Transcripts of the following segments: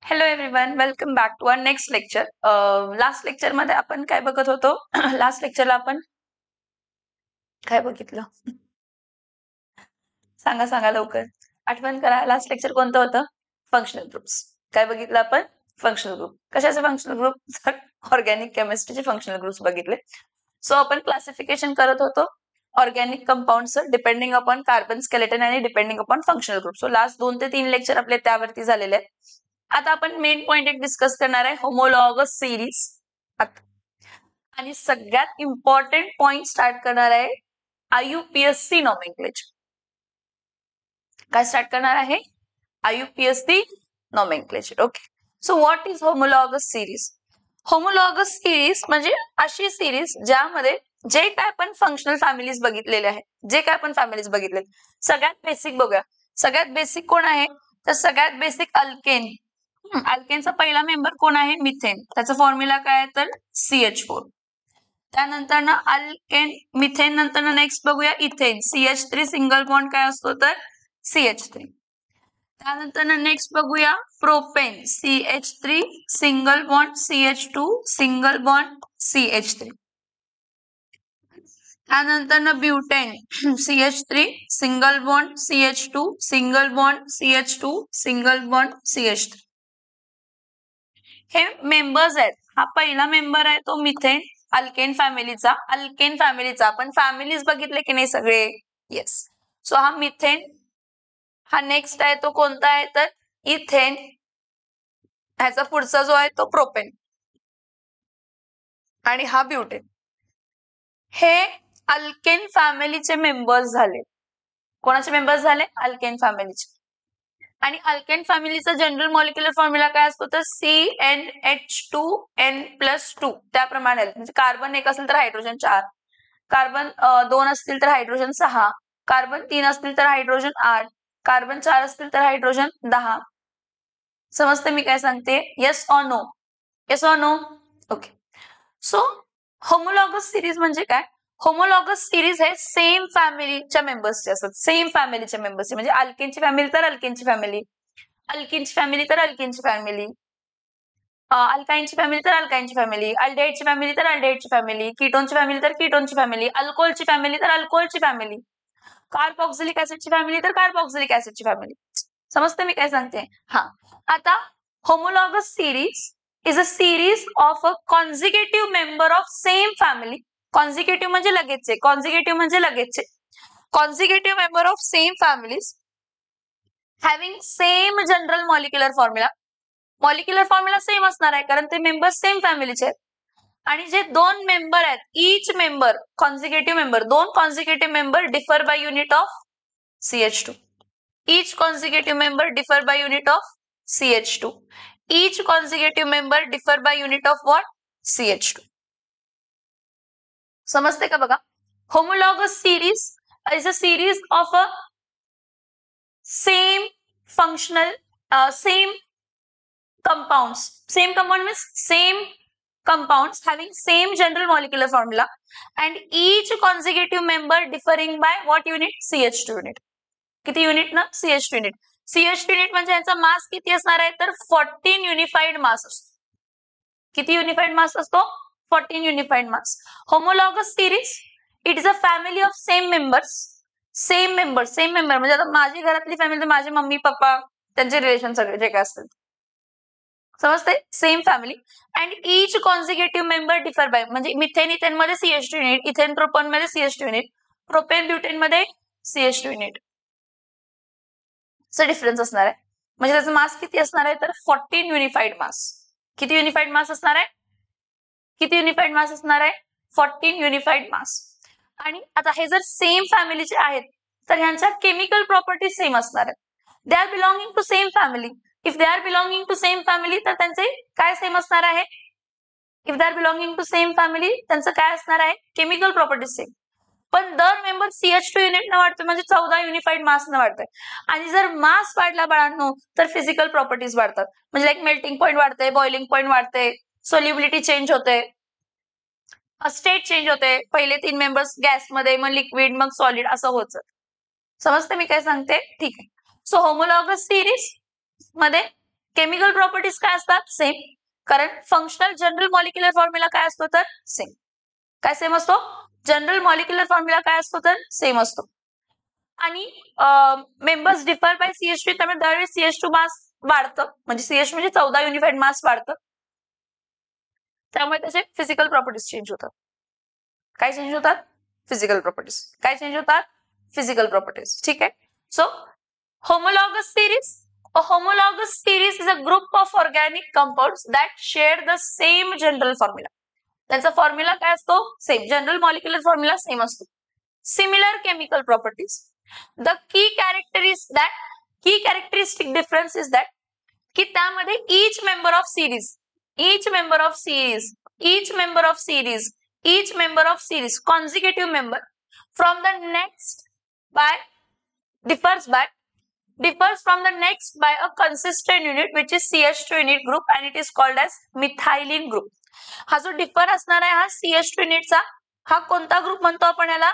Hello everyone, welcome back to our next lecture. Last lecture मध्ये आपण काय बघत होतो? लास्ट लेक्चरला आपण काय बघितलं? सांगा लवकर. आठवण करा. लास्ट लेक्चर कोणतं होतं? Functional groups. काय बघितलं आपण? Functional group. कशाचे फंक्शनल ग्रुप? ऑर्गॅनिक केमिस्ट्रीचे फंक्शनल ग्रुप्स बघितले. सो आपण क्लासिफिकेशन करत होतो ऑर्गॅनिक कंपाऊंडचं डिपेंडिंग अपॉन कार्बन स्केलेटन आणि depending upon functional group. So last 2 ते 3 लेक्चर आपले त्यावरती झालेले आहेत. आता आपण मेन पॉइंट एक डिस्कस करणार आहे, होमोलॉगस सिरीज. आणि सगळ्यात इम्पॉर्टंट पॉइंट स्टार्ट करणार आहे IUPAC नॉमेनक्लेचर. काय स्टार्ट करणार आहे? IUPAC nomenclature. Okay. So what is homologous series? Homologous series म्हणजे अशी सिरीज ज्यामध्ये जे काय आपण फंक्शनल फॅमिलीज बघितलेले आहेत, जे काय आपण फॅमिलीज बघितले, सगळ्यात बेसिक बघूया. सगळ्यात बेसिक कोण आहे? तर सगळ्यात बेसिक अल्केन. अल्केनचा पहिला मेंबर कोण आहे? मिथेन. त्याचा फॉर्म्युला काय आहे? तर CH4. त्यानंतर ना अल्केन मिथेन नंतर ना नेक्स्ट बघूया इथेन. CH3 सिंगल बॉन्ड काय असतो? तर CH3. त्यानंतर ना नेक्स्ट बघूया propane. CH3 single bond CH2 single bond CH3. त्यानंतर ना butane. CH3 single bond CH2 single bond CH2 single bond CH3. हे मेंबर्स आहेत. हा पहिला मेंबर आहे तो मिथेन अल्केन फॅमिलीचा. अल्केन फॅमिलीचा आपण फॅमिलीज बघितले की नाही सगळे? येस. सो हा मिथेन. हा नेक्स्ट आहे तो कोणता आहे? तर इथेन. ह्याचा पुढचा जो आहे तो प्रोपेन आणि हा ब्युटेन. हे अल्केन फॅमिलीचे मेंबर्स झाले. कोणाचे मेंबर्स झाले? अल्केन फॅमिलीचे. आणि अल्केन फॅमिलीचा जनरल मॉलिक्युलर फॉर्म्युला काय असतो? तर CnH2n+2. त्याप्रमाणे म्हणजे कार्बन 1 असेल तर हायड्रोजन 4, कार्बन 2 असतील तर हायड्रोजन 6, कार्बन 3 असतील तर हायड्रोजन 8, कार्बन 4 असतील तर हायड्रोजन 10. समजते मी काय सांगते? Yes or no? Yes or no? Okay. So homologous series म्हणजे काय? होमोलॉगस सिरीज हे सेम फॅमिलीच्या मेंबर्सचे असतात. सेम फॅमिलीच्या मेंबर्सचे म्हणजे अल्केनची फॅमिली तर अल्केनची फॅमिली, अल्किनची फॅमिली तर अल्किनची फॅमिली, अल्काइनची फॅमिली तर अल्काइनची फॅमिली, अल्डेहाइडची फॅमिली तर अल्डेहाइडची फॅमिली, कीटोनची फॅमिली तर कीटोनची फॅमिली, अल्कोहलची फॅमिली तर अल्कोहलची फॅमिली, कार्बोक्सिलिक ऍसिडची फॅमिली तर कार्बोक्सिलिक ऍसिडची फॅमिली. समजते मी काय सांगते? हा. आता homologous series is a series of a consecutive member of same family. Consecutive म्हणजे लगेचचे. Consecutive म्हणजे लगेचचे. Consecutive member of same families having same general molecular formula. Molecular formula same असणार आहे कारण ते मेंबर्स सेम फॅमिलीचे आहेत. आणि जे दोन मेंबर आहेत, each member consecutive member, दोन consecutive member differ by unit of CH2. Each consecutive member differ by unit of CH2. Each consecutive member differ by unit of what? CH2. समजते का बघा? Homologous series is a series of a same functional, same compounds. Same compound means same compounds having same general molecular formula and each consecutive member differing by what unit? CH2 unit. किती unit ना? CH2 unit. CH2 unit म्हणजे यांचा मास किती असणार आहे? तर 14 unified mass असतो. किती युनिफाईड मास असतो? 14 unified mass. Homologous series it is a family of same members. Same member म्हणजे आता माझी घरातली फॅमिली, माझे मम्मी पप्पा, त्यांचे रिलेशन सगळे जे काय असतील, समजते? Same family. And each consecutive member differ by, म्हणजे मिथेन इथेन मध्ये CH2 युनिट, इथेन प्रोपॉन मध्ये CH2 युनिट, प्रोपेन ब्युटेन मध्ये CH2 युनिट. डिफरन्स असणार आहे. म्हणजे त्याचा मास किती असणार आहे? तर 14 युनिफाईड मास. किती युनिफाईड मास असणार आहे? किती युनिफाईड मास असणार आहे? 14 युनिफाईड मास. आणि आता हे जर सेम फॅमिलीचे आहेत तर ह्यांच्या केमिकल प्रॉपर्टीज सेम असणार आहेत. They are belonging to same family. If they are belonging to same family तर त्यांचे काय सेम असणार आहे? If they are belonging to same family त्यांचं काय असणार आहे? Chemical properties same. पण दर मेंबर CH2 युनिट न वाढतोय म्हणजे 14 युनिफाईड मास न वाढतोय. आणि जर मास वाढला बाळांनो तर फिजिकल प्रॉपर्टीज वाढतात. म्हणजे लाईक मेल्टिंग पॉईंट वाढते, बॉइलिंग पॉईंट वाढते, सोल्युबिलिटी चेंज होते, स्टेट चेंज होते. पहिले 3 मेंबर्स गॅसमध्ये, मग लिक्विड, मग सॉलिड असं होतं. समजते मी काय सांगते? ठीक आहे. सो होमोलॉगस सिरीज मध्ये केमिकल प्रॉपर्टीज काय असतात? सेम. कारण फंक्शनल जनरल मॉलिक्युलर फॉर्म्युला काय असतो? तर सेम. काय सेम असतो? जनरल मॉलिक्युलर फॉर्म्युला काय असतो? तर सेम असतो. आणि मेंबर्स डिफर बाय CH2, त्यामुळे दरवेळी CH2 मास वाढतं, म्हणजे CH म्हणजे 14 युनिफाईड मास वाढतं, त्यामुळे त्याचे फिजिकल प्रॉपर्टीज चेंज होतात. काय चेंज होतात? Physical properties. काय चेंज होतात? Physical properties. ठीक आहे. So homologous series. A homologous series is a group of organic compounds that share the same general formula. त्याचा फॉर्म्युला काय असतो? Same. General molecular formula same असतो. Similar chemical properties. The key characteristic difference is that की त्यामध्ये each member of series consecutive member from the next differs from the next by a consistent unit which is CH2 unit group and it is called as methylene group. हा जो differ असणार आहे हा CH2 युनिटचा, हा कोणता group म्हणतो आपण याला?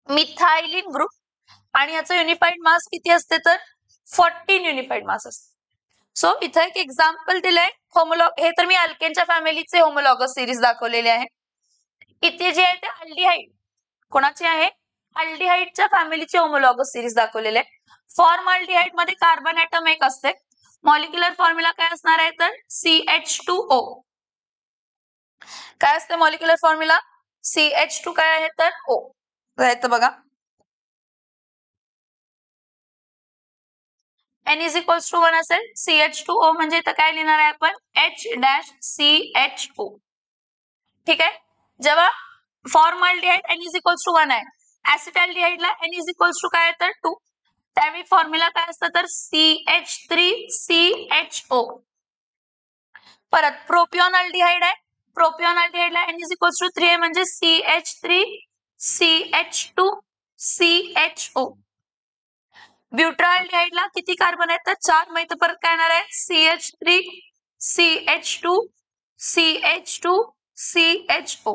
मिथायलिन ग्रुप. आणि याचं युनिफाईड मास किती असते? तर 14 युनिफाईड मास असते. सो इथे एक एक्झाम्पल दिलंय हे तर मी अल्केनच्या फॅमिलीचे होमोलॉगस सिरीज दाखवलेले आहे. इथे जे आहे ते अल्डिहाइड कोणाचे आहे? अल्डिहाइडच्या फॅमिलीचे होमोलॉगस सिरीज दाखवलेले आहे. फॉर्मल्डिहाइड मध्ये कार्बन ऍटम एक असते. मॉलिक्युलर फॉर्म्युला काय असणार आहे? तर CH2O. काय असते मॉलिक्युलर फॉर्म्युला? CH2 काय आहे? तर O. तर बघा, N is equals to 1 असेल. CH2O म्हणजे इथं काय लिहिणार आहे आपण? H-CHO. ठीक आहे. जेव्हा formaldehyde N is equals to 1 आहे, ऍसिटल्डिहाइडला N is equals to काय आहे? तर 2. त्यावेळी फॉर्म्युला काय असतं? तर CH3CHO. परत प्रोपिऑन अल्डिहाइड आहे. प्रोपिऑन अल्डिहाइडला N is equals to 3 आहे, म्हणजे CH3CH2CHO. ब्युटाल्डिहाइडला किती कार्बन आहेत? तर 4. मग इथं परत काय येणार आहे? CH3CH2CH2CHO.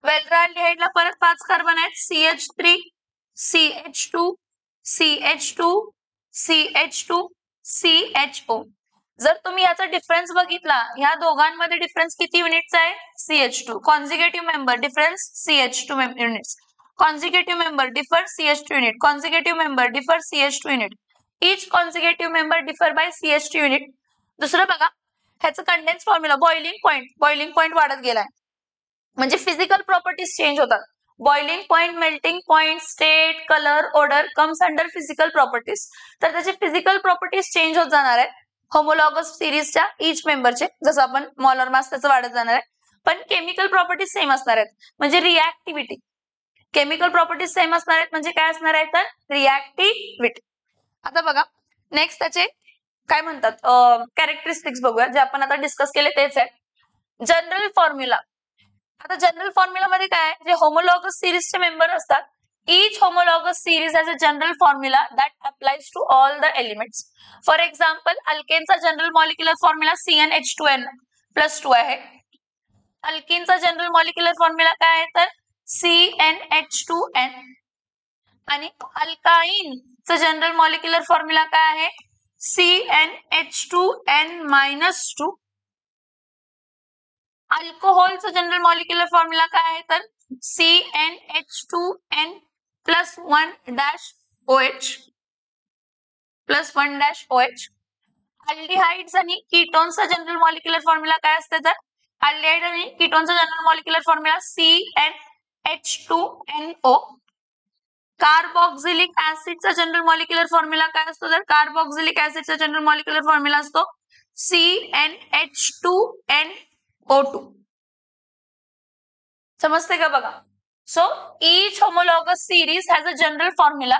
वेल्ड्राल्डिहाइडला परत 5 कार्बन आहेत. CH3CH2CH2CH2CHO. जर तुम्ही याचा डिफरन्स बघितला, ह्या दोघांमध्ये डिफरन्स किती युनिटचा आहे? CH2. Consecutive member difference CH2 units. Consecutive member differ CH2 unit. Consecutive member differ CH2 unit. Each consecutive member differ by CH2 unit. दुसरं बघा, ह्याचं कंडेन्स फॉर्म्युला बॉइलिंग पॉइंट वाढत गेलाय, म्हणजे फिजिकल प्रॉपर्टीज चेंज होतात. Boiling point, melting point, state, colour, order comes under physical properties. तर त्याचे physical properties change होत जाणार आहेत होमोलॉगस सिरीजच्या इच मेंबरचे, जसं आपण मोलर मास त्याचं वाढत जाणार आहे. पण केमिकल प्रॉपर्टीज सेम असणार आहेत, म्हणजे रिॲक्टिव्हिटी. केमिकल प्रॉपर्टीज सेम असणार आहेत, म्हणजे काय असणार आहे? तर रिॲक्टिव्हिटी. आता बघा, नेक्स्ट त्याचे काय म्हणतात कॅरेक्टरिस्टिक्स बघूया, जे आपण आता डिस्कस केले तेच आहे. General formula. आता जनरल फॉर्म्युला मध्ये काय? जे होमोलॉगस सिरीजचे मेंबर असतात, each homologous series has a general formula that applies to all the elements. For example, alkaneचा जनरल मॉलिक्युलर फॉर्म्युला CnH2n+2 आहे. अल्किनचा जनरल मॉलिक्युलर फॉर्म्युला काय आहे? तर CnH2n. आणि अल्काईनचा जनरल मॉलिक्युलर फॉर्म्युला काय आहे? CnH2n-2. अल्कोहोलचा जनरल मॉलिक्युलर फॉर्म्युला काय आहे? तर CnH2n+1-OH. अल्डिहाइड्स आणि कीटोन्सचा जनरल मॉलिक्युलर फॉर्म्युला काय असते? तर अल्डिहाइड आणि कीटोनचा general molecular formula CnH2NO. Carboxylic ऍसिडचा जनरल मॉलिक्युलर फॉर्म्युला काय असतो? तर कार्बोक्सिलिक ऍसिडचा जनरल मॉलिक्युलर फॉर्म्युला असतो CnH2NO2. समजते का? बघा, so each homologous series has a general formula.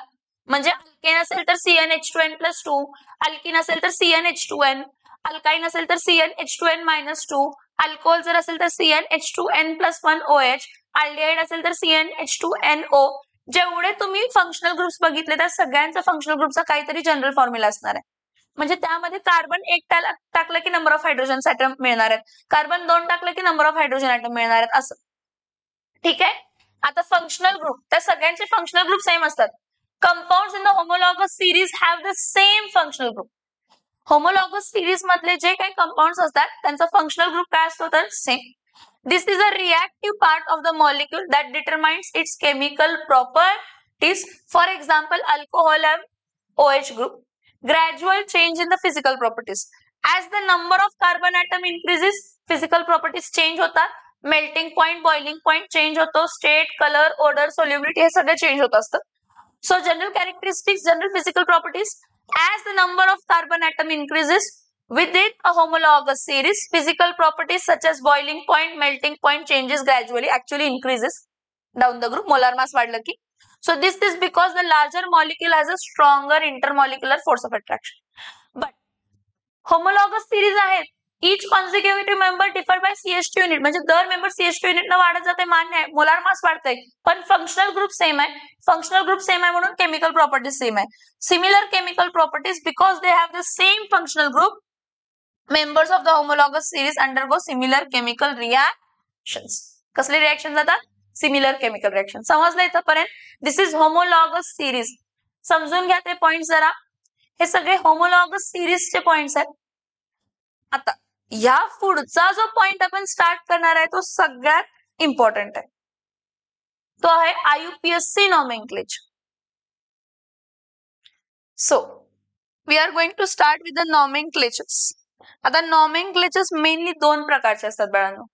म्हणजे अल्केन असेल तर CnH2n+2, अल्किन असेल तर CnH2n, अल्काईन असेल तर CnH2n-2, अल्कोहोल जर असेल तर CnH2n+1OH, अल्डिहाइड असेल तर CnH2NO. जेवढे तुम्ही फंक्शनल ग्रुप्स बघितले त्या सगळ्यांचा फंक्शनल ग्रुपचा काहीतरी जनरल फॉर्म्युला असणार आहे. म्हणजे त्यामध्ये कार्बन 1 टाकलं की नंबर ऑफ हायड्रोजन ॲटम मिळणार आहेत, कार्बन 2 टाकलं की नंबर ऑफ हायड्रोजन ॲटम मिळणार आहेत, असं. ठीक आहे. आता फंक्शनल ग्रुप, त्या सगळ्यांचे फंक्शनल ग्रुप सेम असतात. Compounds in the homologous series have the same functional group. Homologous series मधले जे काही compounds असतात त्यांचा functional group काय असतो तर same. This is a reactive part of the molecule that determines its chemical properties. For example, alcohol have OH group. Gradual change in the physical properties. As the number of carbon atom increases, physical properties change होतात. Melting point, boiling point change होतो. State, color, odor, solubility हे सगळे change होत असतं. So general characteristics, general physical properties. As the number of carbon atom increases within a homologous series, physical properties such as boiling point, melting point changes gradually, actually increases down the group. Molar mass वाढलं की. So this is because the larger molecule has a stronger intermolecular force of attraction. But homologous series आहेत. Each consecutive member differed by CH2 unit. म्हणजे दर member CH2 unit न वाढत जाते मान्य आहे. मोलार मास वाढतंय पण फंक्शनल ग्रुप सेम आहे. फंक्शनल ग्रुप सेम आहे म्हणून केमिकल प्रॉपर्टीज सेम आहे. Similar chemical properties because they have the same functional group. Members of the homologous series undergo similar chemical reactions. कसले रिएक्शन जातात? Similar chemical reaction. समजलं इथपर्यंत? दिस is homologous series. समजून घ्या ते पॉइंट जरा. हे सगळे होमोलॉगस सिरीजचे पॉइंट्स आहेत. आता या पुढचा जो पॉइंट आपण स्टार्ट करणार आहे तो सगळ्यात इम्पॉर्टंट आहे. तो आहे IUPAC nomenclature. So we are going to start with the nomenclatures. आता nomenclatures mainly दोन प्रकारचे असतात बाळांनो.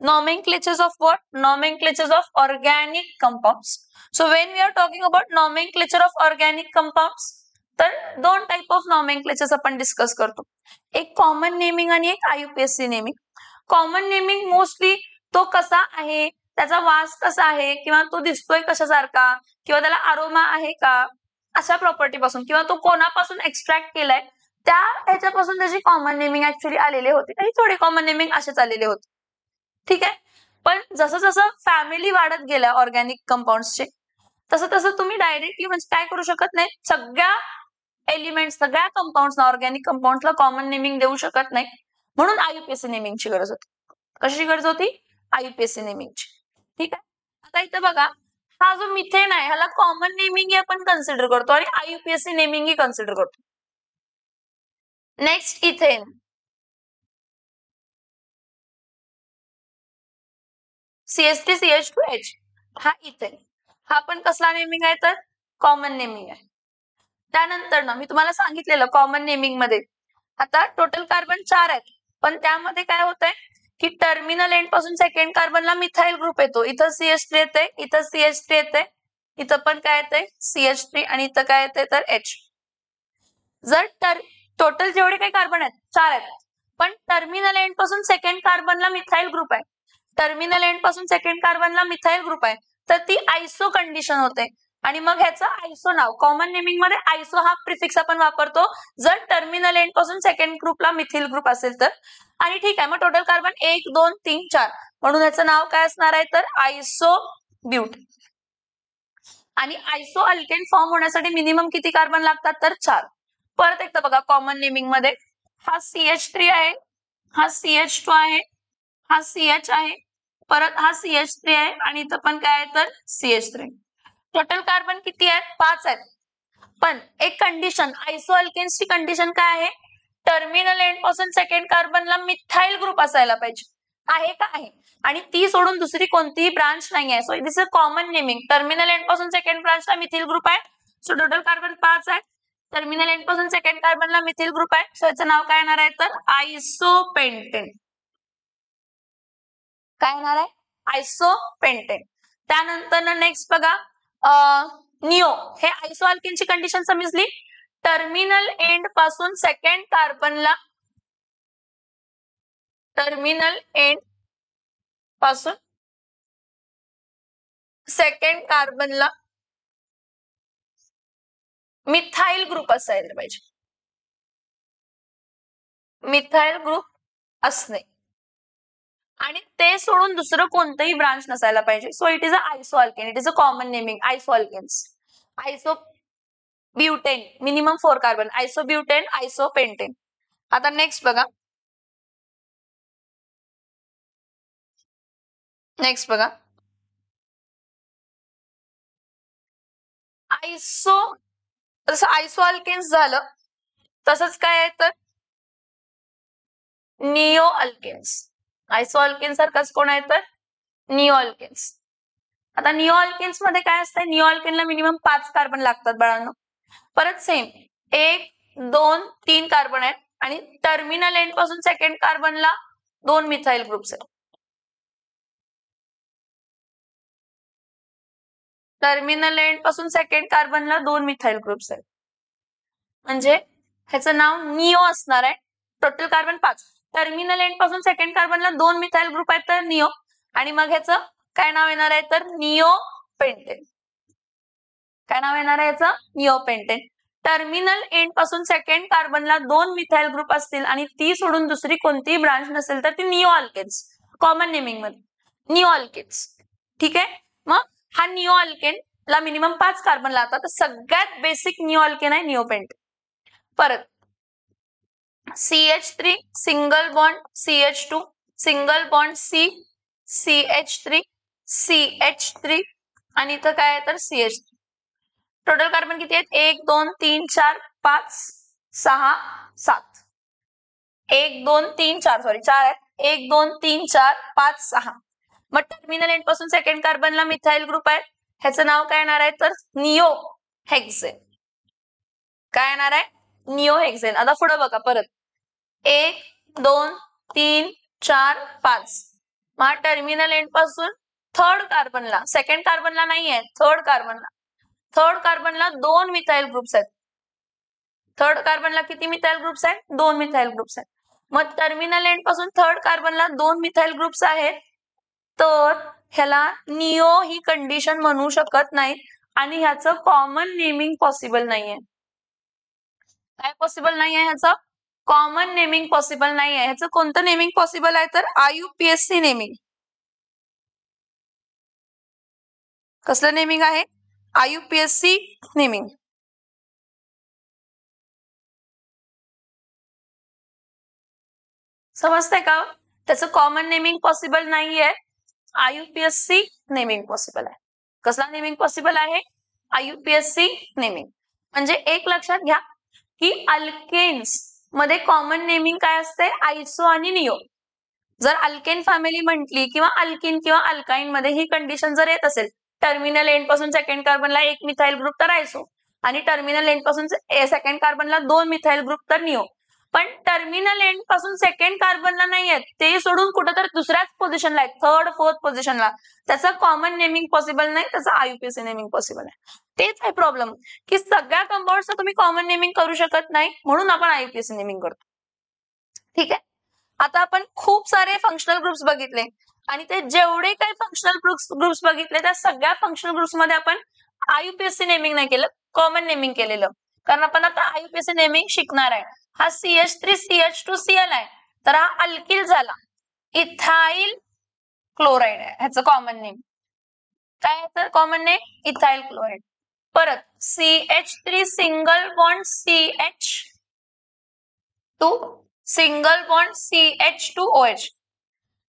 Nomenclatures of what? Nomenclatures of organic compounds. So when we are talking about nomenclature of organic compounds, तर दोन टाइप ऑफ nomenclatures आपण discuss करतो. एक कॉमन नेमिंग आणि एक IUPAC naming. Common naming mostly तो कसा आहे, त्याचा वास कसा आहे किंवा तो दिसतोय कशासारखा किंवा त्याला अरोमा आहे का अशा प्रॉपर्टी पासून किंवा तो कोणापासून एक्स्ट्रॅक्ट केलाय त्या ह्याच्यापासून त्याची कॉमन नेमिंग ऍक्च्युअली आलेले होते आणि थोडे कॉमन नेमिंग असेच आलेले होते. ठीक आहे. पण जसं जसं फॅमिली वाढत गेल्या ऑर्गॅनिक कंपाऊंड्सचे तसं तसं तुम्ही डायरेक्टली म्हणजे काय करू शकत नाही. सगळ्या एलिमेंट सगळ्या कंपाऊंड्सना ऑर्गॅनिक कंपाऊंड्सला कॉमन नेमिंग देऊ शकत नाही. म्हणून IUPAC नेमिंगची गरज होती. कशाची गरज होती? IUPAC नेमिंगची. ठीक आहे. आता इथं बघा हा जो मिथेन आहे ह्याला कॉमन नेमिंग आपण कन्सिडर करतो आणि IUPAC नेमिंग कन्सिडर करतो. Next ethane. CH3CH2H हा इथेन. हा पण कसला नेमिंग आहे तर कॉमन नेमिंग आहे. त्यानंतर ना मी तुम्हाला सांगितलेलं कॉमन नेमिंग मध्ये आता टोटल कार्बन 4 आहेत पण त्यामध्ये काय होतंय की टर्मिनल एंड पासून सेकंड कार्बनला मिथाइल ग्रुप येतो. इथं CH3 येते, इथं CH3 येते, इथं पण काय येते CH3 आणि इथं काय येते तर H. जर टोटल जेवढे काही कार्बन आहेत 4 आहेत पण टर्मिनल एंड पासून सेकंड कार्बनला मिथाइल ग्रुप आहे. टर्मिनल एंड पासून सेकंड कार्बनला मिथाइल ग्रुप आहे तर ती आयसो कंडिशन होते आणि मग ह्याचं आयसो नाव. कॉमन नेमिंग मध्ये आयसो हा प्रिफिक्स आपण वापरतो जर टर्मिनल एंड पासून सेकंड ग्रुपला मिथिल ग्रुप असेल तर. आणि ठीक आहे मग टोटल कार्बन 1 2 3 4 म्हणून ह्याचं नाव काय असणार आहे तर आयसो ब्यूट. आणि आयसो अल्केन फॉर्म होण्यासाठी मिनिमम किती कार्बन लागतात तर 4. परत एकदा बघा कॉमन नेमिंग मध्ये हा CH3 आहे, हा CH2 आहे, हा CH आहे, परत हा CH3 आहे आणि इथं पण काय आहे तर CH3. टोटल कार्बन किती आहेत 5 आहेत. पण एक कंडिशन आयसो अल्केन्सची कंडिशन काय आहे टर्मिनल एंड पासून सेकंड कार्बनला मिथाइल ग्रुप असायला पाहिजे. आहे का आहे आणि ती सोडून दुसरी कोणतीही ब्रांच नाही आहे. So this is common naming. Terminal end पासून सेकंड ब्रांचला मिथिल ग्रुप आहे. सो टोटल कार्बन 5 आहे. टर्मिनल एंड पासून सेकंड कार्बनला मिथिल ग्रुप आहे. सो याचं नाव काय येणार आहे तर आयसोपेंटेन. काय येणार आहे आयसोपेंटेन. त्यानंतर नेक्स्ट बघा निओ. हे आयसो अल्केनची कंडिशन समजली. टर्मिनल एंड पासून सेकंड कार्बनला टर्मिनल एंड पासून सेकंड कार्बनला मिथाइल ग्रुप असायला पाहिजे. मिथाइल ग्रुप असणे आणि ते सोडून दुसरं कोणतंही ब्रांच नसायला पाहिजे. So it is a iso alkane. It is a common naming iso alkanes. Iso butane minimum 4 carbon. Iso butane, iso pentane. आता नेक्स्ट बघा. नेक्स्ट बघा जसं आयसो अल्केन्स झालं तसंच काय आहे तर निओ अल्केन्स. आयसो अल्केन्स सारखाच कोण आहे तर निओ अल्केन्स. आता निओ अल्केन्स मध्ये काय असतं, निओ अल्केनला मिनिमम 5 कार्बन लागतात बाळांनो. परत सेम 1, 2, 3 कार्बन आहेत आणि टर्मिनल एंड पासून सेकंड कार्बनला 2 मिथाइल ग्रुप्स आहेत. टर्मिनल एंड पासून सेकंड कार्बनला 2 मिथाइल ग्रुप्स आहेत. म्हणजे ह्याचं नाव निओ असणार आहे. Total carbon 5. टर्मिनल एंड पासून सेकंड कार्बनला 2 मिथाइल ग्रुप आहेत तर निओ, आणि मग ह्याचं काय नाव येणार आहे तर निओ पेंटेन. काय नाव येणार आहे याचं? Neo pentane. टर्मिनल एंड पासून सेकंड कार्बनला 2 मिथाइल ग्रुप असतील आणि ती सोडून दुसरी कोणतीही ब्रांच नसेल तर ती निओ अल्केन्स. कॉमन नेमिंग मध्ये निओ अल्केन्स. ठीक आहे. मग हा निओ अल्केन ला मिनिमम 5 कार्बन लागतात. तर सगळ्यात बेसिक निओ अल्केन आहे निओ पेंटेन. परत CH3 single bond CH2 single bond C CH3 CH3 आणि इथं काय आहे तर CH3. टोटल कार्बन किती आहेत? 1 2 3 4 5 6 7. 1 2 3 4 सॉरी 4 आहेत. 1 2 3 4 5 6. मग टर्मिनल एंड पासून सेकंड कार्बनला मिथाइल ग्रुप आहे. ह्याचं नाव काय येणार आहे तर निओ हेक्सेन. काय येणार आहे? Neo hexane. आता पुढे बघा परत 1 2 3 4 5. मग टर्मिनल एंड पासून थर्ड कार्बनला, सेकंड कार्बनला नाही आहे, थर्ड कार्बनला 2 मिथाइल ग्रुप्स आहेत. थर्ड कार्बनला किती मिथाइल ग्रुप्स आहेत? 2 मिथाइल ग्रुप्स आहेत. मग टर्मिनल एंड पासून थर्ड कार्बनला 2 मिथाइल ग्रुप्स आहेत तर ह्याला निओ ही कंडिशन म्हणू शकत नाही आणि ह्याचं कॉमन नेमिंग पॉसिबल नाहीये. काय पॉसिबल नाहीये ह्याचं? कॉमन नेमिंग पॉसिबल नाहीये. ह्याचं कोणतं नेमिंग पॉसिबल आहे तर IUPAC नेमिंग. कसलं नेमिंग आहे? IUPAC naming. समजतंय का? त्याचं कॉमन नेमिंग पॉसिबल नाहीये. IUPAC नेमिंग पॉसिबल आहे. कसला नेमिंग पॉसिबल आहे? IUPAC naming. म्हणजे एक लक्षात घ्या की अल्केन्स मध्ये कॉमन नेमिंग काय असते? आयसो आणि निओ. जर अल्केन फॅमिली म्हटली किंवा अल्किन किंवा अल्काइन मध्ये ही कंडिशन जर येत असेल, टर्मिनल एंड पासून सेकंड कार्बनला 1 मिथाइल ग्रुप तर आयसो आणि टर्मिनल एंड पासून सेकंड कार्बनला 2 मिथाइल ग्रुप तर निओ. पण टर्मिनल एंड पासून सेकंड कार्बनला नाही आहेत, ते सोडून कुठेतरी दुसऱ्याच पोझिशनला आहेत, थर्ड फोर्थ पोझिशनला, त्याचं कॉमन नेमिंग पॉसिबल नाही, त्याचं IUPAC नेमिंग पॉसिबल आहे. तेच आहे प्रॉब्लेम की सगळ्या कंपाऊंड्सचं तुम्ही कॉमन नेमिंग करू शकत नाही, म्हणून आपण IUPAC नेमिंग करतो. ठीक आहे. आता आपण खूप सारे फंक्शनल ग्रुप्स बघितले आणि ते जेवढे काही फंक्शनल ग्रुप्स बघितले त्या सगळ्या फंक्शनल ग्रुप्स मध्ये आपण IUPAC नेमिंग नाही केलं, कॉमन नेमिंग केलेलं. कारण आपण आता IUPAC नेमिंग शिकणार आहे. हा CH3 CH2 Cl आहे तर हा अल्किल झाला. इथाइल क्लोराइड आहे ह्याचं कॉमन नेम. काय आहे तर कॉमन नेम? Ethyl chloride. परत CH3 single bond CH2 single bond CH2OH.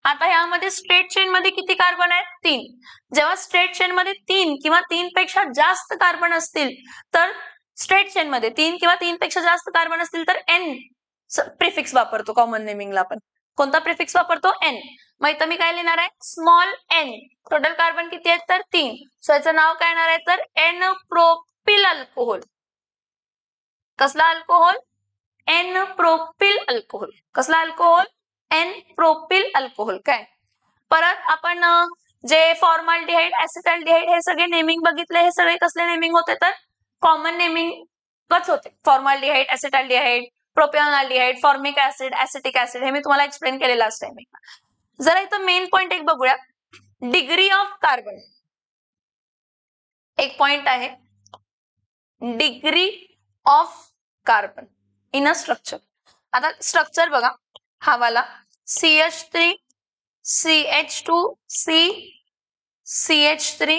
आता ह्यामध्ये स्ट्रेट चेन मध्ये किती कार्बन आहेत? 3. जेव्हा स्ट्रेट चेन मध्ये 3 किंवा 3 पेक्षा जास्त कार्बन असतील तर स्ट्रेट चेन मध्ये 3 किंवा 3 पेक्षा जास्त कार्बन असतील तर N प्रिफिक्स वापरतो कॉमन नेमिंगला आपण. कोणता प्रिफिक्स वापरतो? N. मग इथं मी काय लिहिणार आहे? Small n. टोटल कार्बन किती आहेत तर 3. सो याचं नाव काय येणार आहे तर N प्रोपिल अल्कोहोल. कसला अल्कोहोल? N propyl alcohol. कसला अल्कोहोल? N propyl alcohol. काय परत आपण जे फॉर्माल्डिहाइड ऍसिटाल्डिहाइड हे सगळे नेमिंग बघितले, हे सगळे कसले नेमिंग होते तर कॉमन नेमिंगच होते. Formaldehyde, acetaldehyde, propionaldehyde, formic acid, acetic acid, हे मी तुम्हाला एक्सप्लेन केले लास्ट टाइम. जरा इथं मेन पॉइंट एक बघूया, डिग्री ऑफ कार्बन. एक पॉइंट आहे degree of carbon in a structure. आता स्ट्रक्चर बघा, हा वाला CH3 CH2 C CH3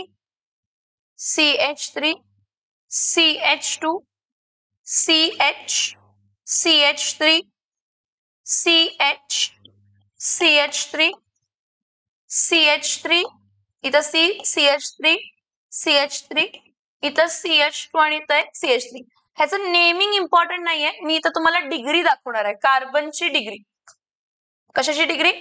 CH3 CH2 CH CH3 CH CH3 CH3 इथं C CH3 CH3 इथं CH2 आणि इथं CH3. ह्याचं नेमिंग इम्पॉर्टंट नाहीये, मी इथं तुम्हाला डिग्री दाखवणार आहे, कार्बनची डिग्री. कशाची डिग्री?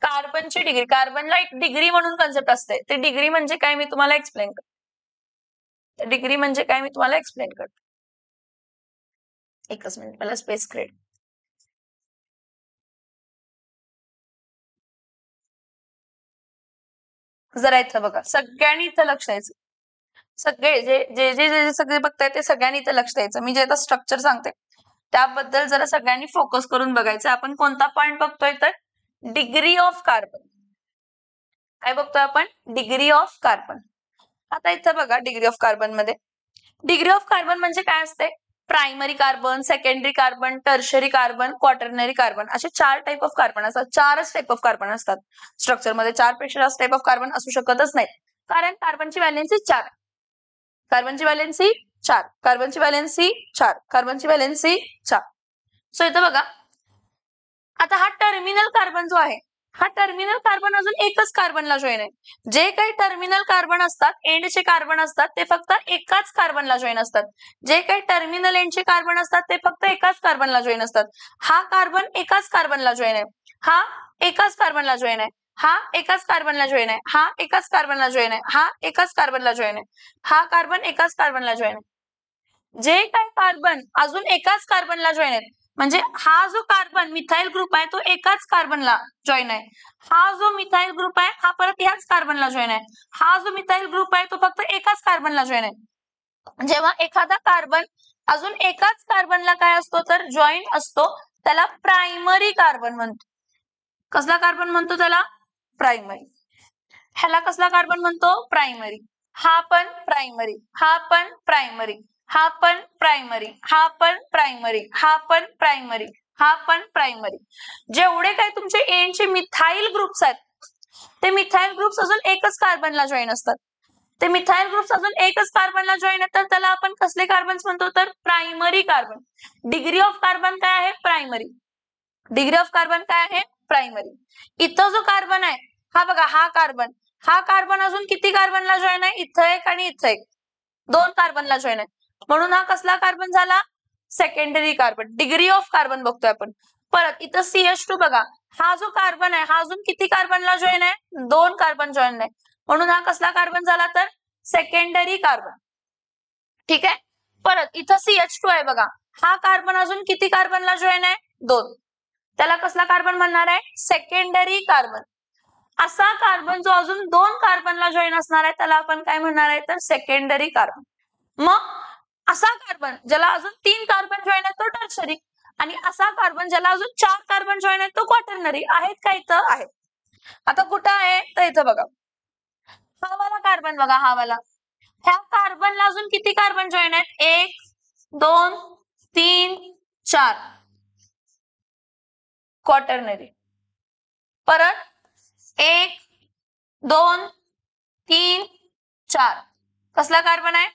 कार्बनची डिग्री. कार्बनला एक डिग्री म्हणून कन्सेप्ट असते, ते डिग्री म्हणजे काय मी तुम्हाला एक्सप्लेन करते. डिग्री म्हणजे काय मी तुम्हाला एक्सप्लेन करते. एकच मिनिट, मला स्पेस क्रिएट. जरा इथं बघा, सगळ्यांनी इथं लक्ष द्यायचं. सगळे जे सगळे बघताय ते सगळ्यांनी इथं लक्ष द्यायचं. मी जे आता स्ट्रक्चर सांगते त्याबद्दल जरा सगळ्यांनी फोकस करून बघायचं. आपण कोणता पॉइंट बघतोय तर डिग्री ऑफ कार्बन. काय बघतोय आपण? Degree of carbon. आता इथं बघा, डिग्री ऑफ कार्बन मध्ये डिग्री ऑफ कार्बन म्हणजे काय असते? Primary carbon, secondary carbon, tertiary carbon, quaternary carbon, असे 4 टाइप ऑफ कार्बन असतात. 4च टाइप ऑफ कार्बन असतात स्ट्रक्चर मध्ये. 4 पेक्षा जास्त टाइप ऑफ कार्बन असू शकतच नाही, कारण कार्बनची व्हॅलेन्सी 4. कार्बनची व्हॅलेन्सी 4, कार्बनची व्हॅलेन्सी 4, कार्बनची व्हॅलेन्सी 4. सो इथं बघा, आता हा टर्मिनल कार्बन जो आहे, हा टर्मिनल कार्बन अजून एकच कार्बनला जॉईन आहे. जे काही टर्मिनल कार्बन असतात, एंडचे कार्बन असतात, ते फक्त एकाच कार्बनला जॉईन असतात. जे काही टर्मिनल एंडचे कार्बन असतात ते फक्त एकाच कार्बनला जॉईन असतात. हा कार्बन एकाच कार्बनला जॉईन आहे, हा एकाच कार्बनला जॉईन आहे, हा एकाच कार्बनला जॉईन आहे, हा एकाच कार्बनला जॉईन आहे, हा एकाच कार्बनला जॉईन आहे, हा कार्बन एकाच कार्बनला जॉईन आहे. जे काही कार्बन अजून एकाच कार्बनला जॉईन आहेत, म्हणजे हा जो कार्बन मिथाइल ग्रुप आहे तो एकाच कार्बनला जॉईन आहे. हा जो मिथाइल ग्रुप आहे हा परत ह्याच कार्बनला जॉईन आहे. हा जो मिथाइल ग्रुप आहे तो फक्त एकाच कार्बनला जॉईन आहे. जेव्हा एखादा कार्बन अजून एकाच कार्बनला काय असतो तर जॉईन असतो, त्याला प्रायमरी कार्बन म्हणतो. कसला कार्बन म्हणतो त्याला? प्रायमरी. ह्याला कसला कार्बन म्हणतो? प्रायमरी. हा पण प्रायमरी, हा पण प्रायमरी, हा पण प्रायमरी, हा पण प्रायमरी, हा पण प्रायमरी, हा पण प्रायमरी. जेवढे काही तुमचे एंडचे मिथाइल ग्रुप्स आहेत ते मिथाइल ग्रुप्स अजून एकच कार्बनला जॉईन असतात. ते मिथाइल ग्रुप्स अजून एकच कार्बनला जॉईन आहेत, तर त्याला आपण कसले कार्बन्स म्हणतो तर primary carbon. Degree of carbon काय आहे? प्रायमरी. डिग्री ऑफ कार्बन काय आहे? प्रायमरी. इथं जो कार्बन आहे, हा बघा, हा कार्बन, हा कार्बन अजून किती कार्बनला जॉईन आहे? इथं एक आणि इथं एक, 2 कार्बनला जॉईन आहे, म्हणून हा कसला कार्बन झाला? Secondary carbon. Degree of carbon बघतोय आपण. परत इथं CH2 बघा, हा जो कार्बन आहे हा अजून किती कार्बनला जॉईन आहे? 2 कार्बन जॉईन आहे, म्हणून हा कसला कार्बन झाला तर सेकंडरी कार्बन. ठीक आहे. परत इथं CH2 आहे बघा, हा कार्बन अजून किती कार्बनला जॉईन आहे? 2. त्याला कसला कार्बन म्हणणार आहे? Secondary carbon. असा कार्बन जो अजून 2 कार्बनला जॉईन असणार आहे त्याला आपण काय म्हणणार आहे तर सेकंडरी कार्बन. मग असा कार्बन ज्याला अजून 3 कार्बन जॉईन आहे तो टर्शरी, आणि असा कार्बन ज्याला अजून 4 कार्बन जॉईन आहे तो क्वाटर्नरी. आहेत का? इथं आहेत. आता कुठं आहे तर इथं बघा, हा वाला कार्बन बघा, हा वाला, ह्या कार्बनला अजून किती कार्बन जॉईन आहेत? 1, 2, 3, 4, क्वाटर्नरी. परत 1, 2, 3, 4, कसला कार्बन आहे?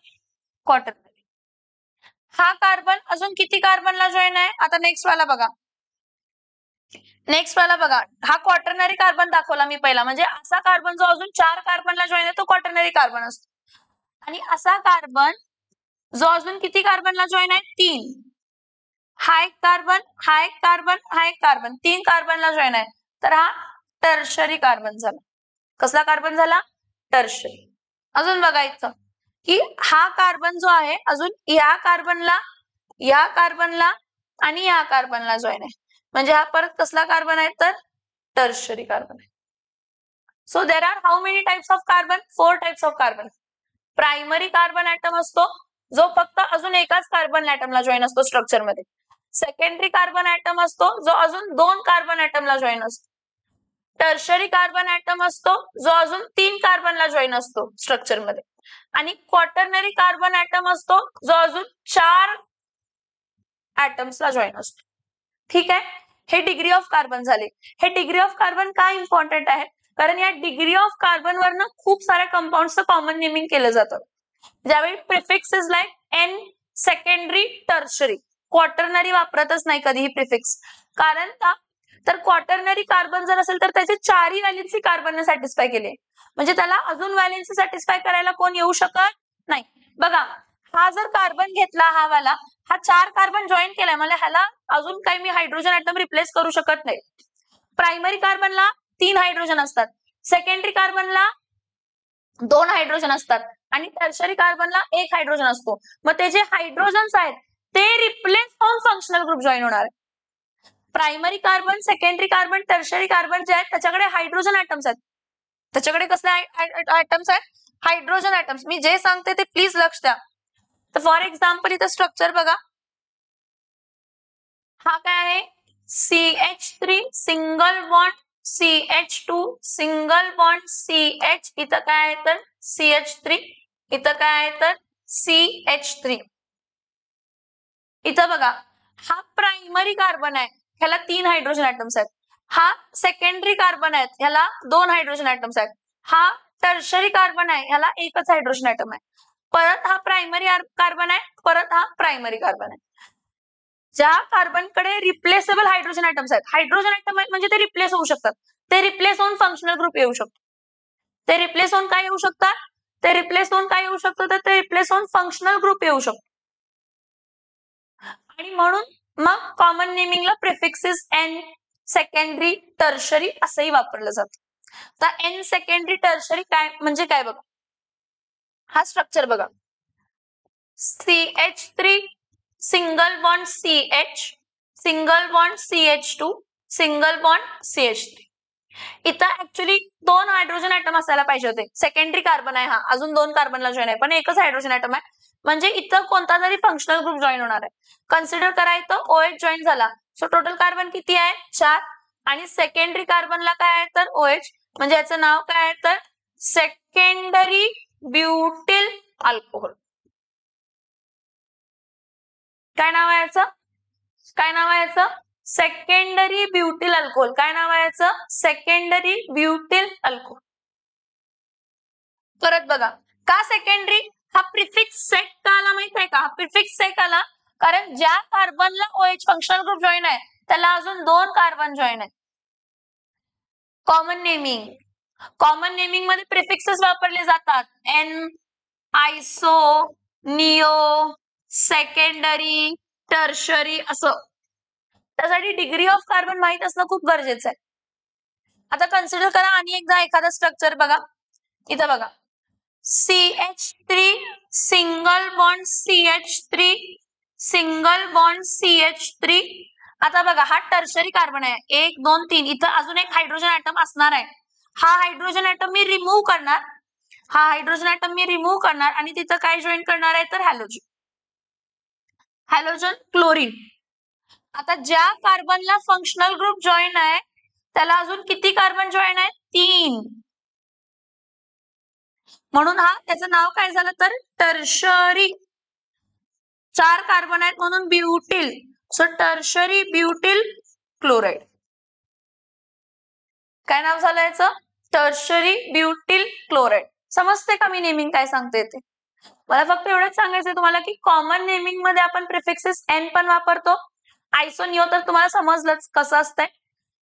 क्वाटर्नरी. हा कार्बन अजून किती कार्बनला जॉईन आहे? आता नेक्स्ट वाला बघा, नेक्स्ट वाला बघा, हा क्वाटर्नरी कार्बन दाखवला मी पहिला, म्हणजे असा कार्बन जो अजून 4 कार्बनला जॉईन आहे तो क्वाटर्नरी कार्बन असतो. आणि असा कार्बन जो अजून किती कार्बनला जॉईन आहे? 3. हा एक कार्बन, हा एक कार्बन, हा एक कार्बन, 3 कार्बनला जॉईन आहे, तर हा टर्शरी कार्बन झाला. कसला कार्बन झाला? टर्शरी. अजून बघा इथं की हा कार्बन जो आहे अजून या कार्बनला, या कार्बनला आणि या कार्बनला जॉईन आहे, म्हणजे हा परत कसला कार्बन आहे तर टर्शरी कार्बन आहे. So there are how many types of carbon? 4 types of carbon. Primary carbon atom असतो जो फक्त अजून एकाच कार्बन ऍटमला जॉईन असतो स्ट्रक्चर मध्ये. सेकंडरी कार्बन ऍटम असतो जो अजून 2 कार्बन ऍटमला जॉईन असतो. टर्शरी कार्बन ऍटम असतो जो अजून 3 कार्बनला जॉईन असतो स्ट्रक्चर मध्ये. आणि क्वाटर्नरी कार्बन ऍटम असतो जो अजून 4 ऍटम्सला जॉईन असतो. ठीक आहे. हे डिग्री ऑफ कार्बन झाले. हे डिग्री ऑफ कार्बन का इम्पॉर्टंट आहे? कारण या डिग्री ऑफ कार्बन वरनं खूप साऱ्या कंपाऊंडचं कॉमन नेमिंग केलं जातं. ज्यावेळी prefix is like N, secondary, tertiary, quaternary वापरतच नाही कधीही प्रिफिक्स. कारण का तर क्वाटर्नरी कार्बन जर असेल तर त्याचे 4ही व्हॅलेन्सी कार्बनने सॅटिस्फाय केले, म्हणजे त्याला अजून व्हॅलेन्सी सॅटिस्फाय करायला कोण येऊ शकत नाही. बघा हा जर कार्बन घेतला हा वाला, हा 4 कार्बन जॉईन केलाय, मला ह्याला अजून काही मी हायड्रोजन ऍटम रिप्लेस करू शकत नाही. प्रायमरी कार्बनला 3 हायड्रोजन असतात, सेकंडरी कार्बनला 2 हायड्रोजन असतात आणि टर्शरी कार्बनला 1 हायड्रोजन असतो. मग ते जे हायड्रोजन्स आहेत ते रिप्लेस होऊन फंक्शनल ग्रुप जॉईन होणार आहे. Primary carbon, secondary carbon, tertiary carbon जे आहेत त्याच्याकडे हायड्रोजन ऍटम्स आहेत. त्याच्याकडे कसले ऍटम्स आहेत? Hydrogen atoms. मी जे सांगते ते प्लीज लक्ष द्या. तर फॉर एक्झाम्पल इथं स्ट्रक्चर बघा, हा काय आहे? CH3 single bond CH2 single bond CH, इथं काय आहे तर CH3, इथं काय आहे तर CH3. इथं बघा हा प्रायमरी कार्बन आहे, ह्याला 3 हायड्रोजन ऍटम्स आहेत. हा सेकंडरी कार्बन आहे, ह्याला 2 हायड्रोजन ऍटम्स आहेत. हा टर्शरी कार्बन आहे, ह्याला एकच हायड्रोजन ऍटम आहे. परत हा प्रायमरी कार्बन आहे, परत हा प्रायमरी कार्बन आहे. ज्या कार्बनकडे रिप्लेसेबल हायड्रोजन ऍटम्स आहेत, हायड्रोजन ऍटम म्हणजे ते रिप्लेस होऊ शकतात, ते रिप्लेस होऊन फंक्शनल ग्रुप येऊ शकतो. ते रिप्लेस होऊन काय येऊ शकतात? ते रिप्लेस होऊन काय येऊ शकतो? तर ते रिप्लेस होऊन फंक्शनल ग्रुप येऊ शकतो. आणि म्हणून मग कॉमन नेमिंगला प्रिफिक्सेस एन, सेकंडरी, टर्शरी असंही वापरलं जातं. तर एन सेकंडरी टर्शरी काय म्हणजे काय बघा, हा स्ट्रक्चर बघा, CH3 single bond CH, single bond CH2, single bond CH3. इथं ऍक्च्युली 2 हायड्रोजन ऍटम असायला पाहिजे होते. सेकंडरी कार्बन आहे हा, अजून 2 कार्बनला जॉईन आहे, पण एकच हायड्रोजन ऍटम आहे, म्हणजे इथं कोणता तरी फंक्शनल ग्रुप जॉईन होणार आहे. कन्सिडर करा इथं OH जॉईन झाला, सो टोटल कार्बन किती आहे? 4. आणि सेकंडरी कार्बनला काय आहे तर OH, म्हणजे याचं नाव काय आहे तर सेकंडरी ब्युटिल अल्कोहोल. काय नाव आहे याचं? काय नाव आहे याचं? Secondary butyl alcohol. काय नाव आहे याचं? Secondary butyl alcohol. परत बघा, का सेकंडरी? हा प्रिफिक्स सेट का आला माहित आहे का? प्रिफिक्स सेट आला कारण ज्या कार्बनला OH फंक्शनल ग्रुप जॉईन आहे त्याला अजून 2 कार्बन जॉईन आहे. कॉमन नेमिंग, कॉमन नेमिंग मध्ये प्रिफिक्सेस वापरले जातात. N, iso, neo, secondary, tertiary असं. त्यासाठी डिग्री ऑफ कार्बन माहित असणं खूप गरजेचं आहे. आता कन्सिडर करा आणि एकदा एखादा स्ट्रक्चर बघा, इथं बघा, CH3 single bond CH3, single bond CH3. आता बघा हा टर्शरी कार्बन आहे, 1 2 3, इथं अजून एक हायड्रोजन ऍटम असणार आहे. हा हायड्रोजन ऍटम मी रिमूव्ह करणार, हा हायड्रोजन ऍटम मी रिमूव्ह करणार आणि तिथं काय जॉईन करणार आहे तर हॅलोजन, हॅलोजन क्लोरीन. आता ज्या कार्बनला फंक्शनल ग्रुप जॉईन आहे त्याला अजून किती कार्बन जॉईन आहे? 3. म्हणून हा त्याचं नाव काय झालं तर टर्शरी. 4 कार्बन आहेत म्हणून butyl, so tertiary butyl chloride. काय नाव झालं याचं? Tertiary butyl chloride. समजते का मी नेमिंग काय सांगते ते? मला फक्त एवढंच सांगायचंय तुम्हाला की कॉमन नेमिंग मध्ये आपण प्रिफिक्सेस एन पण वापरतो, आयसोनिओ तर तुम्हाला समजलंच कसं असतंय,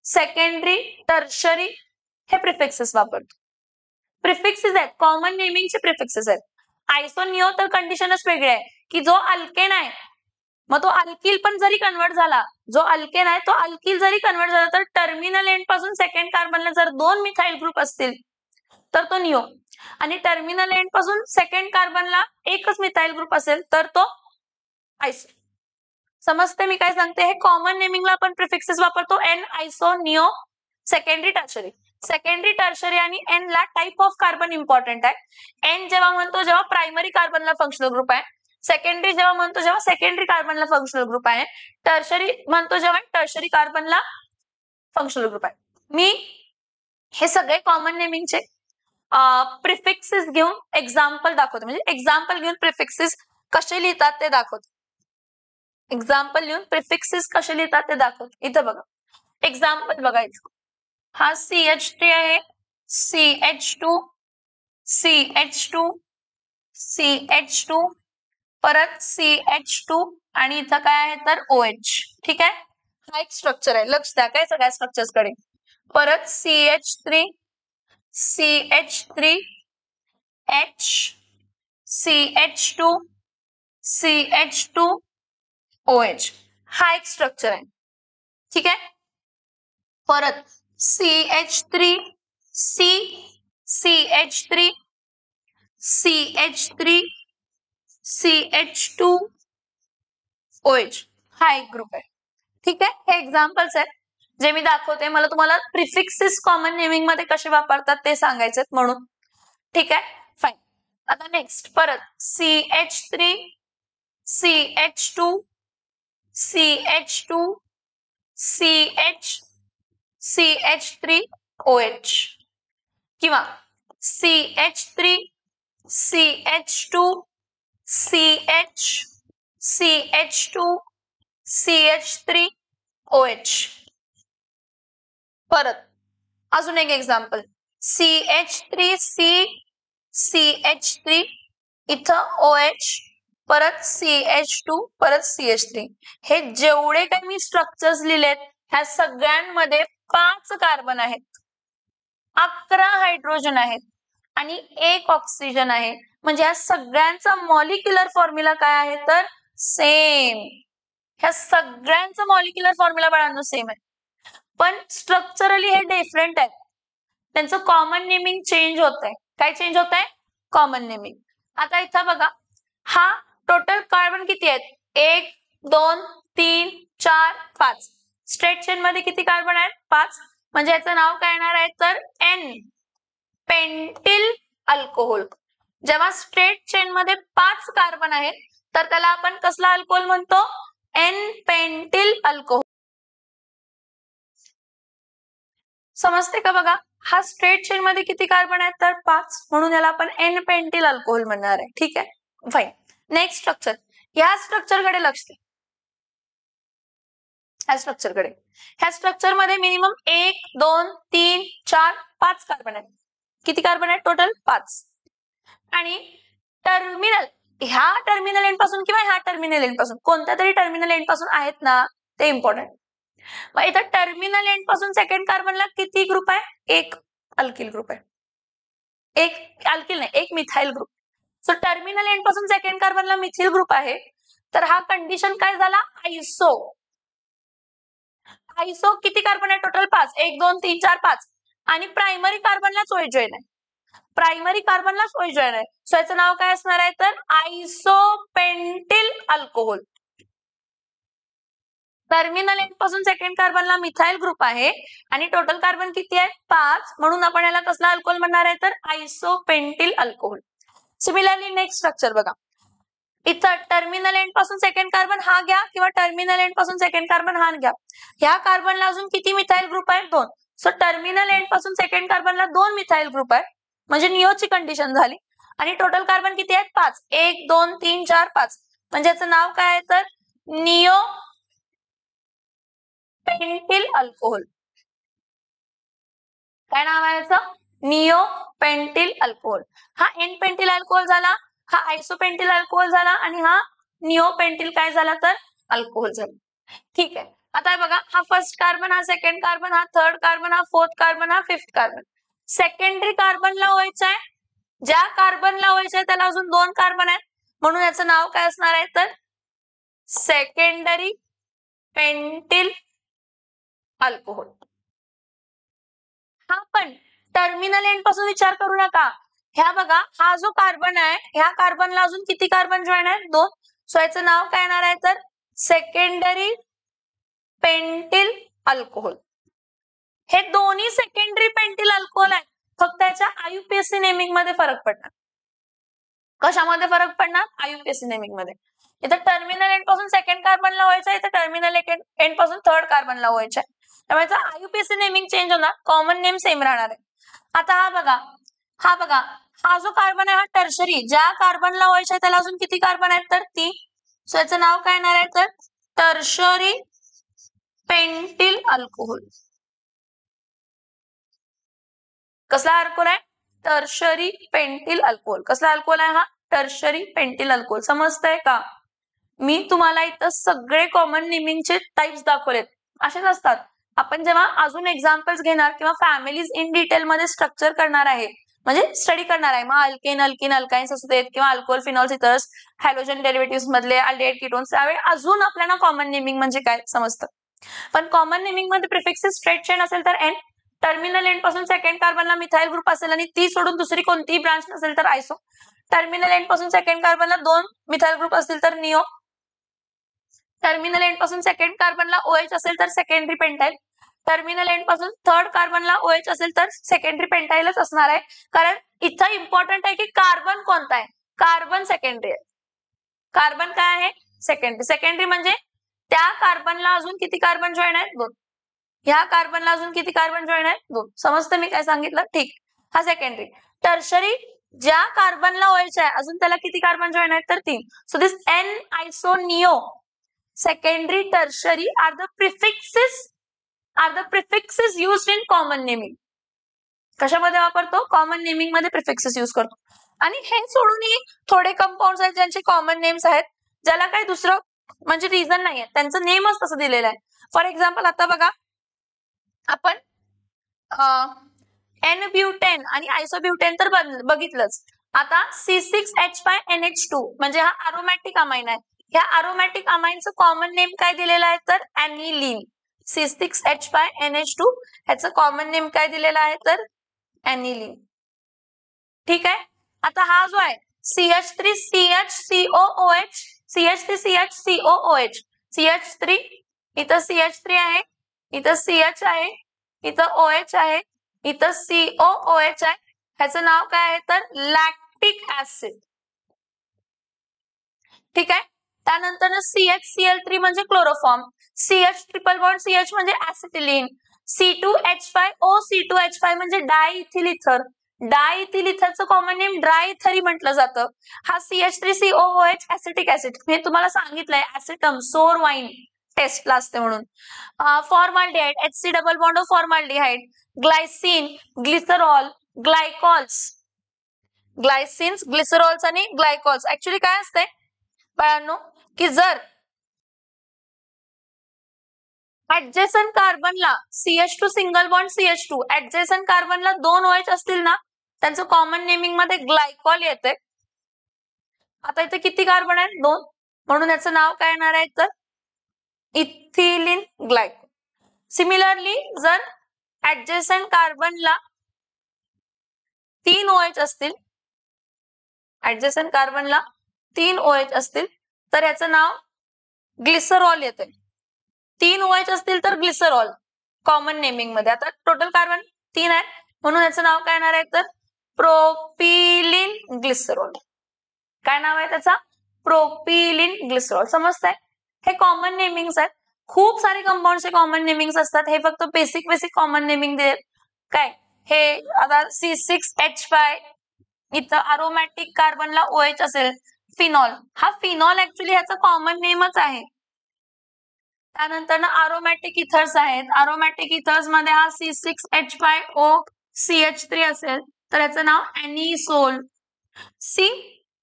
सेकंडरी, टर्शरी हे प्रिफिक्सेस वापरतो. प्रिफिक्सेस आहेत, कॉमन नेमिंगचे प्रिफिक्सेस आहेत. आयसोनिओ तर कंडिशनच वेगळी आहे की जो अल्केन आहे मग तो अल्किल पण जरी कन्वर्ट झाला, जो अल्केन आहे तो अल्किल जरी कन्वर्ट झाला तर टर्मिनल एंड पासून सेकंड कार्बनला जर 2 मिथाइल ग्रुप असतील तर तो निओ, आणि टर्मिनल एंड पासून सेकंड कार्बनला एकच मिथाइल ग्रुप असेल तर तो आयसो. समजते मी काय सांगते? हे कॉमन नेमिंगला आपण प्रिफिक्सेस वापरतो, N, iso, neo, secondary, tertiary. Secondary, tertiary आणि एन ला टाइप ऑफ कार्बन इम्पॉर्टंट आहे. एन जेव्हा म्हणतो जेव्हा प्रायमरी कार्बनला फंक्शनल ग्रुप आहे, सेकंडरी जेव्हा म्हणतो जेव्हा सेकंडरी कार्बनला फंक्शनल ग्रुप आहे, टर्शरी म्हणतो जेव्हा टर्शरी कार्बनला फंक्शनल ग्रुप आहे. मी हे सगळे कॉमन नेमिंगचे प्रिफिक्सेस घेऊन एक्झाम्पल दाखवतो, म्हणजे एक्झाम्पल घेऊन प्रिफिक्सेस कसे लिहितात ते दाखवतो. एक्झाम्पल लिहून प्रिफिक्सेस कसे लिहितात ते दाखवतो. इथं बघा एक्झाम्पल बघायचं, हा CH3 आहे, CH2, CH2, CH2, परत CH2 आणि इथं काय आहे तर OH. ठीक आहे, हा एक स्ट्रक्चर आहे, लक्ष द्या काय सगळ्या स्ट्रक्चर्स कडे. परत CH3, CH3, H, CH2 CH2OH हा एक स्ट्रक्चर आहे. ठीक आहे. परत CH3 CH3 CH3 CH2OH हा एक ग्रुप आहे. ठीक आहे. हे एक्झाम्पल्स आहेत जे मी दाखवते. मला तुम्हाला प्रिफिक्सेस कॉमन नेमिंग मध्ये कसे वापरतात ते सांगायचे म्हणून. ठीक आहे. फाईन. आता नेक्स्ट परत CH3 CH2 CH2 CH3OH किंवा CH3 CH2 CH2 CH3OH. परत अजून एक एक्झाम्पल CH3C CH3 इथं OH परत CH2 परत CH3. हे जेवढे काही मी स्ट्रक्चर्स लिहिलेत ह्या सगळ्यांमध्ये 5 कार्बन आहेत, 11 हायड्रोजन आहेत आणि 1 ऑक्सिजन आहे. म्हणजे या सगळ्यांचा मॉलिक्युलर फॉर्म्युला काय आहे तर सेम. ह्या सगळ्यांचा मॉलिक्युलर फॉर्म्युला बाळांनो सेम आहे, पण स्ट्रक्चरली हे डिफरंट आहेत. त्यांचं कॉमन नेमिंग चेंज होत आहे. काय चेंज होत आहे? Common naming. आता इथं बघा, हा टोटल कार्बन किती आहेत? 1 2 3 4 5. स्ट्रेट चेन मध्ये किती कार्बन आहेत? 5. म्हणजे याचं नाव काय येणार आहे तर N पेंटिल अल्कोहोल. जेव्हा स्ट्रेट चेन मध्ये 5 कार्बन आहेत तर त्याला आपण कसला अल्कोहोल म्हणतो? N pentyl alcohol. समजते का? बघा, हा स्ट्रेट चेन मध्ये किती कार्बन आहेत तर 5, म्हणून याला आपण N पेंटिल अल्कोहोल म्हणणार आहे. ठीक आहे. फाईन. Next structure. या स्ट्रक्चरकडे लक्ष द्या. ह्या स्ट्रक्चरकडे. ह्या स्ट्रक्चर मध्ये मिनिमम 1 2 3 4 5 कार्बन आहेत. किती कार्बन आहेत टोटल? 5. आणि टर्मिनल, ह्या टर्मिनल एंड पासून किंवा ह्या टर्मिनल एंड पासून कोणत्या तरी टर्मिनल एंड पासून आहेत ना, ते इम्पॉर्टंट. मग इथं टर्मिनल एंड पासून सेकंड कार्बनला किती ग्रुप आहे? 1 अल्किल ग्रुप आहे. 1 अल्किल नाही, 1 methyl group. So terminal end पासून सेकंड कार्बनला मिथिल ग्रुप आहे. तर हा कंडिशन काय झाला? आयसो. आयसो किती कार्बन आहे टोटल? 5. 1 2 3 4 5. आणि प्रायमरी कार्बनलाच OH जॉईन आहे. प्रायमरी कार्बनलाच OH जॉईन आहे. सो याचं नाव काय असणार आहे तर आयसोपेंटिल अल्कोहोल. टर्मिनल एंड पासून सेकंड कार्बनला मिथाइल ग्रुप आहे आणि टोटल कार्बन किती आहे? 5. म्हणून आपण याला कसला अल्कोहोल म्हणणार आहे तर आयसोपेंटिल अल्कोहोल. सिमिलरली नेक्स्ट स्ट्रक्चर बघा. इथं टर्मिनल एंड पासून सेकंड कार्बन हा घ्या किंवा टर्मिनल एंड पासून सेकंड कार्बन हा घ्या. ह्या कार्बनला अजून किती मिथाइल ग्रुप आहेत? 2. सो टर्मिनल एंड पासून सेकंड कार्बनला 2 मिथाइल ग्रुप आहेत. म्हणजे निओची कंडिशन झाली. आणि टोटल कार्बन किती आहेत? 5. 1 2 3 4 5. म्हणजे याचं नाव काय आहे तर निओ पेंटिल अल्कोहोल. काय नाव आहे याचं? Neo pentyl alcohol. हा एन पेंटिल अल्कोहोल झाला, हा आयसोपेंटिल अल्कोहोल झाला आणि हा निओ पेंटिल काय झाला तर अल्कोहोल झाला. ठीक आहे. आता बघा, हा फर्स्ट कार्बन, हा सेकंड कार्बन, हा थर्ड कार्बन, हा फोर्थ कार्बन, हा फिफ्थ कार्बन. सेकंडरी कार्बनला व्हायचं आहे. ज्या कार्बनला व्हायचं आहे त्याला अजून 2 कार्बन आहेत, म्हणून याचं नाव काय असणार आहे तर सेकंडरी पेंटिल अल्कोहोल. हा पण टर्मिनल एंड पासून विचार करू नका. ह्या बघा, हा जो कार्बन आहे ह्या कार्बनला अजून किती कार्बन जॉईन आहेत? 2. सो याचं नाव काय येणार आहे तर सेकंडरी पेंटिल अल्कोहोल. हे दोन्ही सेकंडरी पेंटिल अल्कोहोल आहेत, फक्त याच्या आयुपीएसी नेमिंग मध्ये फरक पडणार. कशामध्ये फरक पडणार? आयुपीएसी नेमिंग मध्ये. इथं टर्मिनल एंड पासून सेकंड कार्बनला व्हायचं आहे, इथं टर्मिनल एंड पासून थर्ड कार्बनला व्हायचं आहे. त्यामुळे आयुपीएसी नेमिंग चेंज होणार, कॉमन नेम सेम राहणार आहे. आता हा बघा, हा जो कार्बन आहे हा टर्शरी. ज्या कार्बनला व्हायचं आहे त्याला अजून किती कार्बन आहेत तर 3. सो याचं नाव काय येणार आहे तर टर्शरी पेंटिल अल्कोहोल. कसला अल्कोहोल आहे? Tertiary pentyl alcohol. कसला अल्कोहोल आहे हा? Tertiary pentyl alcohol. समजतंय का? मी तुम्हाला इथं सगळे कॉमन नेमिंगचे टाइप्स दाखवलेत. असेच असतात. आपण जेव्हा अजून एक्झाम्पल्स घेणार किंवा फॅमिलीज इन डिटेल मध्ये स्ट्रक्चर करणार आहे म्हणजे स्टडी करणार आहे. मग अल्केन, अल्किन, अल्काइन्स असू देत किंवा alcohol, phenols, ethers, halogen derivative मधले अल्डिहाइड कीटोन्स, त्यावेळी अजून आपल्याला कॉमन नेमिंग म्हणजे काय समजतं. पण कॉमन नेमिंग मध्ये प्रिफिक्सेस स्ट्रेट चेन असेल तर एन, टर्मिनल एंड पासून सेकंड कार्बनला मिथाइल ग्रुप असेल आणि ती सोडून दुसरी कोणतीही ब्रांच नसेल तर आयसो, टर्मिनल एंड पासून सेकंड कार्बनला 2 मिथाइल ग्रुप असतील तर निओ, टर्मिनल एंड पासून सेकंड कार्बनला OH असेल तर सेकंडरी पेंटाइल, टर्मिनल एंड पासून थर्ड कार्बनला OH असेल तर सेकंडरी पेंटाइलच असणार आहे. कारण इथं इम्पॉर्टंट आहे की कार्बन कोणता आहे, कार्बन सेकंडरी आहे. कार्बन काय आहे, सेकंडरी. सेकंडरी म्हणजे त्या कार्बनला अजून किती कार्बन जॉईन आहेत, 2. ह्या कार्बनला अजून किती कार्बन जॉईन आहेत, 2. समजतं मी काय सांगितलं, ठीक. हा सेकंडरी. टर्शरी ज्या कार्बनला OH आहे अजून त्याला किती कार्बन जॉईन आहेत तर 3. So this N iso neo secondary tertiary are the prefixes used in common naming. कशामध्ये वापरतो, कॉमन नेमिंग मध्ये प्रिफिक्सेस यूज करतो. आणि हे सोडूनही थोडे कंपाऊंड्स आहेत ज्यांचे कॉमन नेम्स आहेत, ज्याला काही दुसरं म्हणजे रिझन नाहीये, त्यांचं नेमच तसं दिलेलं आहे. फॉर एक्झाम्पल आता बघा आपण एन ब्युटेन आणि आयसोब्युटेन तर बघितलंच. आता C6H5NH2 म्हणजे हा अरोमॅटिक अमाइन आहे. ह्या अरोमॅटिक अमाइनचं कॉमन नेम काय दिलेलं आहे तर ॲनिलीन. C6H5NH2 ह्याचं कॉमन नेम काय दिलेलं आहे तर ॲनिलीन. ठीक आहे. आता हा जो आहे CH3CHCOOH, CH3CHCOOH, CH3 इथं CH3 आहे, इथं CH आहे, इथं OH आहे, इथं COOH आहे. ह्याचं नाव काय आहे तर लॅक्टिक ऍसिड. ठीक आहे. त्यानंतर CHCl3 म्हणजे chloroform, CH triple bond CH म्हणजे ऍसिटिलीन, C2H5O, C2H5 म्हणजे डायइथिल इथर. डायइथिल इथरचं कॉमन नेम ड्रायइथरी म्हटलं जातं. हा CH3COOH ऍसिटिक ऍसिड, मी तुम्हाला सांगितलंय ऍसिटम सोर वाईन टेस्टला असते म्हणून. Formaldehyde, HC double bond of formaldehyde, glycine, glycerol, glycols, glycines, glycerols आणि ग्लायकॉल्स. ऍक्च्युली काय असते बाळांनो की जर ऍडजेसंट कार्बनला CH2 single bond CH2, adjacent कार्बनला 2 OH असतील ना, त्यांचं कॉमन नेमिंग मध्ये ग्लायकॉल येते. आता इथे किती कार्बन आहेत, 2, म्हणून याचं नाव काय येणार आहे तर इथिलीन ग्लायकॉल. सिमिलरली जर ऍडजेसंट कार्बनला 3 OH असतील, ऍडजेसंट कार्बनला 3 OH असतील तर याचं नाव ग्लिसरॉल येते. 3 OH असतील तर ग्लिसरॉल कॉमन नेमिंग मध्ये. आता टोटल कार्बन 3 आहेत म्हणून याचं नाव काय येणार आहे तर प्रोपिलिन ग्लिसरॉल. काय नाव आहे त्याचा, प्रोपिलिन ग्लिसरॉल. समजतंय, हे कॉमन नेमिंग्स आहेत. खूप सारे कंपाऊंडचे कॉमन नेमिंग्स असतात, हे फक्त बेसिक कॉमन नेमिंग दे. काय हे आता C6H5 इथं अरोमॅटिक कार्बनला OH असेल, फिनॉल, हा फिनॉल ऍक्च्युली ह्याचा कॉमन नेमच आहे. त्यानंतर ना अरोमॅटिक इथर्स आहेत, अरोमॅटिक इथर्स मध्ये हा C6H5OCH3 असेल तर याचं नाव ॲनिसोल. सी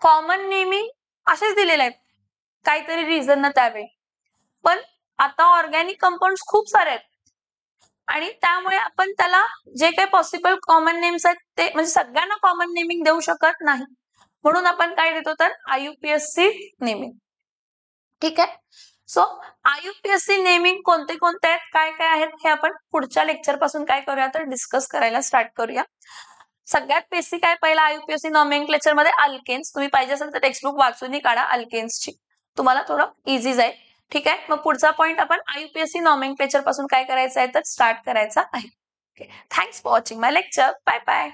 कॉमन नेमिंग असेच दिलेले आहेत काहीतरी रिझन ना त्यावेळी. पण आता ऑर्गॅनिक कंपाऊंड्स खूप सारे आहेत आणि त्यामुळे आपण त्याला जे काही पॉसिबल कॉमन नेम्स आहेत ते म्हणजे सगळ्यांना कॉमन नेमिंग देऊ शकत नाही, म्हणून आपण काय देतो तर IUPAC नेमिंग. ठीक आहे. सो IUPAC नेमिंग कोणते कोणते आहेत, काय काय आहेत हे आपण पुढच्या लेक्चर पासून काय करूया तर डिस्कस करायला स्टार्ट करूया. सगळ्यात बेसिक आहे पहिला IUPAC नॉमेनक्लेचर मध्ये अल्केन्स. तुम्ही पाहिजे असेल तर टेक्स्टबुक वाचूनही काढा अल्केन्सची, तुम्हाला थोडं इझी जाईल. ठीक आहे. मग पुढचा पॉईंट आपण IUPAC नॉमेनक्लेचर पासून काय करायचं आहे तर स्टार्ट करायचा आहे. Thanks for watching my lecture. Bye bye.